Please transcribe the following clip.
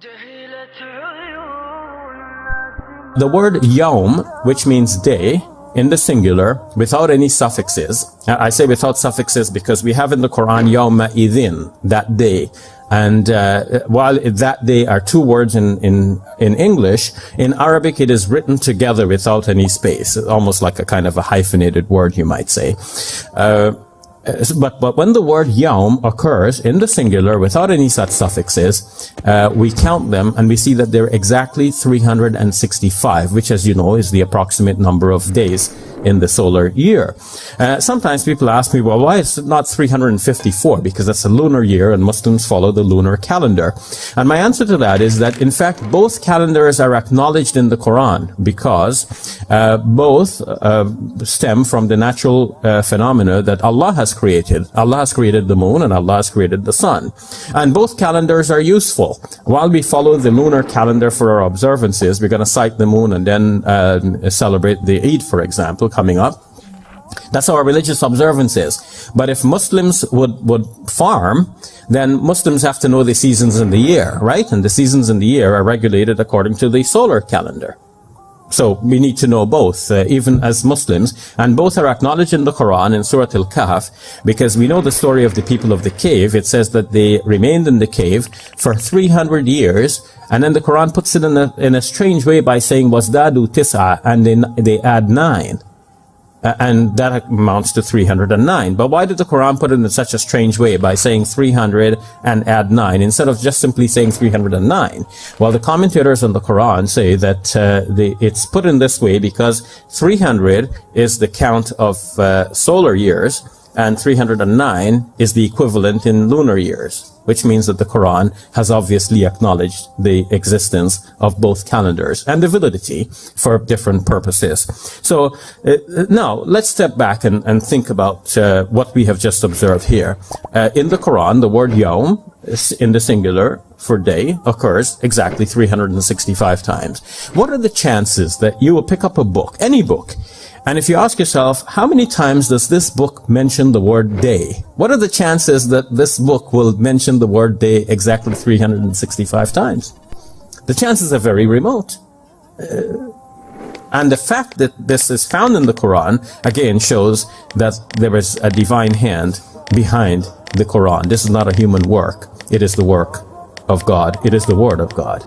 The word yawm, which means day, in the singular, without any suffixes. I say without suffixes because we have in the Quran yawma idhin, that day. And while that day are two words in English, in Arabic it is written together without any space, almost like a kind of a hyphenated word, you might say. But when the word yawm occurs in the singular without any such suffixes, we count them and we see that they're exactly 365, which, as you know, is the approximate number of days in the solar year. Sometimes people ask me, well, why is it not 354? Because that's a lunar year and Muslims follow the lunar calendar. And my answer to that is that, in fact, both calendars are acknowledged in the Quran because both stem from the natural phenomena that Allah has created. Allah has created the moon and Allah has created the sun. And both calendars are useful. While we follow the lunar calendar for our observances, we're going to sight the moon and then celebrate the Eid, for example, coming up. That's our religious observances. But if Muslims would farm, then Muslims have to know the seasons in the year, right? And the seasons in the year are regulated according to the solar calendar. So we need to know both, even as Muslims, and both are acknowledged in the Quran in Surah Al-Kahf, because we know the story of the people of the cave. It says that they remained in the cave for 300 years, and then the Quran puts it in a strange way by saying, وَازْدَادُوا تِسْعَةً, and they add 9. And that amounts to 309. But why did the Quran put it in such a strange way by saying 300 and add 9 instead of just simply saying 309? Well, the commentators on the Quran say that it's put in this way because 300 is the count of solar years and 309 is the equivalent in lunar years, which means that the Quran has obviously acknowledged the existence of both calendars and the validity for different purposes. So now let's step back and think about what we have just observed here. In the Quran, the word yawm in the singular for day occurs exactly 365 times. What are the chances that you will pick up a book, any book, and if you ask yourself, how many times does this book mention the word day? What are the chances that this book will mention the word day exactly 365 times? The chances are very remote. And the fact that this is found in the Quran, again, shows that there is a divine hand behind the Quran. This is not a human work. It is the work of God. It is the word of God.